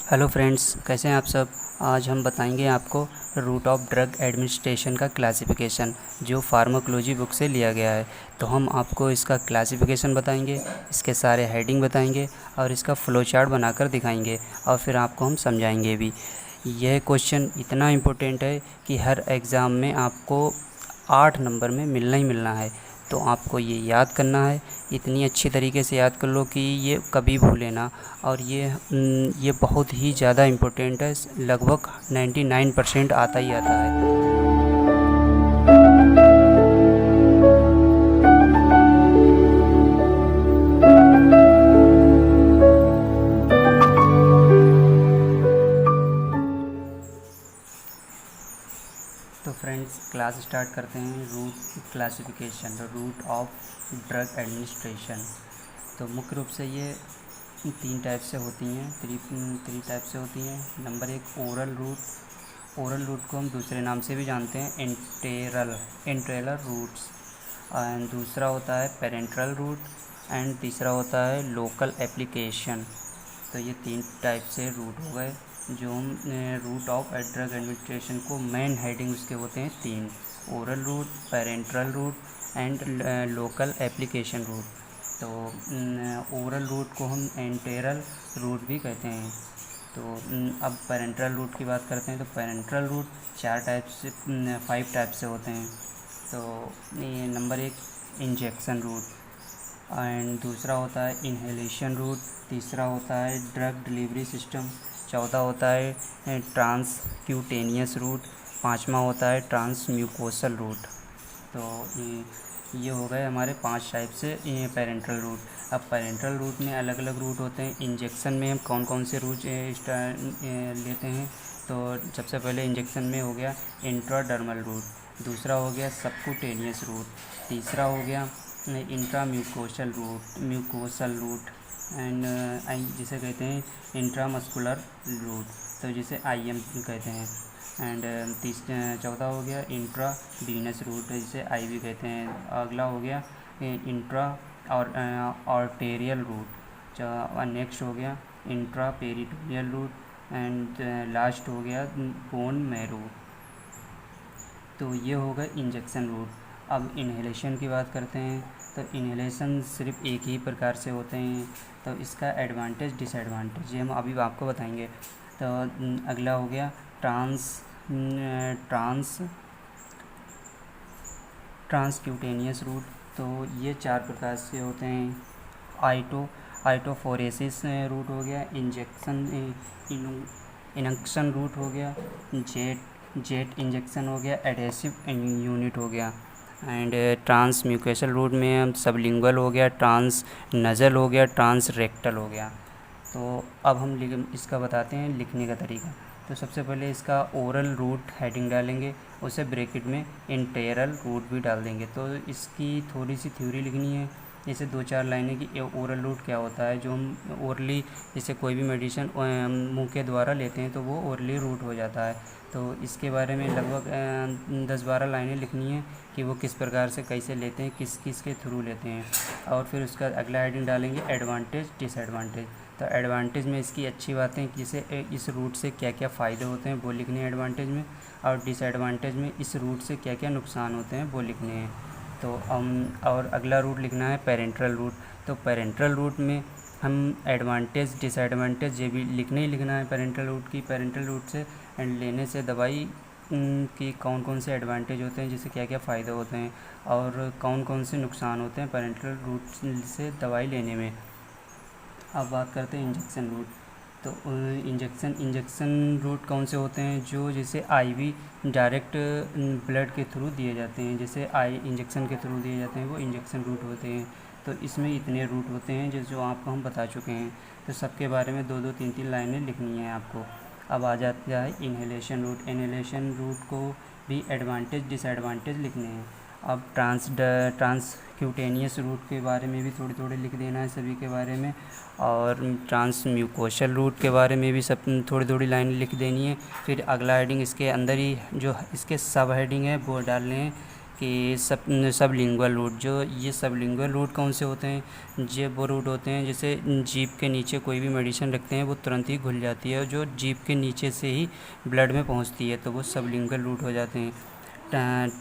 Hello friends, कैसे हैं आप सब। आज हम बताएंगे आपको रूट ऑफ ड्रग एडमिनिस्ट्रेशन का क्लासिफिकेशन, जो फार्माकोलॉजी बुक से लिया गया है। तो हम आपको इसका क्लासिफिकेशन बताएंगे, इसके सारे हेडिंग बताएंगे और इसका फ़्लो चार्ट बनाकर दिखाएंगे और फिर आपको हम समझाएंगे भी। यह क्वेश्चन इतना इम्पोर्टेंट है कि हर एग्ज़ाम में आपको 8 नंबर में मिलना ही मिलना है। तो आपको ये याद करना है, इतनी अच्छी तरीके से याद कर लो कि ये कभी भूले ना। और ये बहुत ही ज़्यादा इम्पोर्टेंट है, लगभग 99% आता ही आता है। तो फ्रेंड्स, क्लास स्टार्ट करते हैं। Route classification, route of drug administration. तो मुख्य रूप से ये 3 टाइप से होती हैं, थ्री टाइप से होती हैं। Number 1 oral route. Oral route को हम दूसरे नाम से भी जानते हैं, एंट्रेलर रूट्स। एंड दूसरा होता है पेरेंट्रल रूट एंड तीसरा होता है लोकल एप्लीकेशन। तो ये 3 टाइप से रूट हो गए जो हम रूट ऑफ ड्रग एडमिनिस्ट्रेशन को मेन हेडिंग उसके होते हैं 3: oral route, parenteral route and local application route. तो ओरल रूट को हम एंटेरल रूट भी कहते हैं। तो अब पेरेंट्रल रूट की बात करते हैं। तो पेरेंट्रल रूट 5 टाइप से होते हैं। तो ये नंबर 1 इंजेक्शन रूट, एंड दूसरा होता है इन्हेलेशन रूट, तीसरा होता है ड्रग डिलीवरी सिस्टम, चौथा होता है ट्रांसक्यूटेनियस रूट, पांचवा होता है ट्रांसम्यूकोसल रूट। तो ये हो गए हमारे 5 टाइप से पेरेंट्रल रूट। अब पेरेंट्रल रूट में अलग अलग रूट होते हैं। इंजेक्शन में हम कौन कौन से रूट लेते हैं। तो सबसे पहले इंजेक्शन में हो गया इंट्राडर्मल रूट, दूसरा हो गया सबक्यूटेनियस रूट, तीसरा हो गया इंट्राम्यूकोसल रूट एंड जिसे कहते हैं इंट्रामस्कुलर रूट, तो जिसे IM कहते हैं। एंड चौथा हो गया इंट्रा वीनस रूट, जिसे IV कहते हैं। अगला हो गया इंट्रा और आर्टेरियल रूट। नेक्स्ट हो गया intraperitoneal route and last हो गया बोन मैरो। तो ये हो गए इंजेक्शन रूट। अब इन्हेलेशन की बात करते हैं। तो इन्हेलेशन सिर्फ एक ही प्रकार से होते हैं। तो इसका एडवांटेज डिसएडवांटेज ये हम अभी आपको बताएंगे। तो अगला हो गया ट्रांसक्यूटेनियस रूट। तो ये 4 प्रकार से होते हैं। आइटोफोरेसिस रूट हो गया, इंजेक्शन रूट हो गया, जेट इंजेक्शन हो गया, एडेसिव यूनिट हो गया। एंड ट्रांसम्यूकोसल रूट में हम सबलिंगुअल हो गया, ट्रांस नज़ल हो गया, ट्रांस रेक्टल हो गया। तो अब हम इसका बताते हैं लिखने का तरीका। तो सबसे पहले इसका ओरल रूट हेडिंग डालेंगे, उसे ब्रैकेट में इंटेरल रूट भी डाल देंगे। तो इसकी थोड़ी सी थ्योरी लिखनी है, जैसे 2-4 लाइनें कि ओरल रूट क्या होता है। जो हम ओरली, जैसे कोई भी मेडिसिन मुंह के द्वारा लेते हैं तो वो ओरली रूट हो जाता है। तो इसके बारे में लगभग 10-12 लाइनें लिखनी है कि वो किस प्रकार से कैसे लेते हैं, किस किस के थ्रू लेते हैं। और फिर उसका अगला हेडिंग डालेंगे एडवांटेज डिसएडवांटेज। तो एडवांटेज में इसकी अच्छी बातें, जैसे इस रूट से क्या क्या फ़ायदे होते हैं वो लिखने हैं एडवांटेज में, और डिसएडवांटेज में इस रूट से क्या क्या नुकसान होते हैं वो लिखने हैं। तो और अगला रूट लिखना है पेरेंट्रल रूट। तो पेरेंट्रल रूट में हम एडवांटेज डिसएडवांटेज ये भी लिखना है पेरेंट्रल रूट की। पेरेंट्रल रूट से लेने से दवाई की कौन कौन से एडवांटेज होते हैं, जैसे क्या क्या फ़ायदे होते हैं और कौन कौन से नुकसान होते हैं पेरेंट्रल रूट से दवाई लेने में। अब बात करते हैं इंजेक्शन रूट। तो इंजेक्शन रूट कौन से होते हैं, जो जैसे IV डायरेक्ट ब्लड के थ्रू दिए जाते हैं, जैसे इंजेक्शन के थ्रू दिए जाते हैं, वो इंजेक्शन रूट होते हैं। तो इसमें इतने रूट होते हैं जो आपको हम बता चुके हैं। तो सबके बारे में 2-2, 3-3 लाइनें लिखनी है आपको। अब आ जाता है इन्हेलेशन रूट। इन्हेलेशन रूट को भी एडवांटेज डिसएडवांटेज लिखने हैं। अब ट्रांसक्यूटेनियस रूट के बारे में भी थोड़ी थोड़ी लिख देना है सभी के बारे में, और ट्रांसम्यूकोसल रूट के बारे में भी सब थोड़ी थोड़ी लाइन लिख देनी है। फिर अगला हेडिंग इसके अंदर ही जो इसके सब हेडिंग है वो डालने हैं कि सबलिंगुअल रूट, जो ये सबलिंगुअल रूट कौन से होते हैं, ये वो रूट होते हैं जैसे जीभ के नीचे कोई भी मेडिसिन रखते हैं वो तुरंत ही घुल जाती है और जो जीभ के नीचे से ही ब्लड में पहुंचती है, तो वो सबलिंगुअल रूट हो जाते हैं।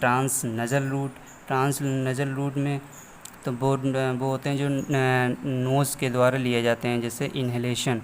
ट्रांस नज़ल रूट में तो वो होते हैं जो नोज़ के द्वारा लिए जाते हैं, जैसे इन्हेलेशन।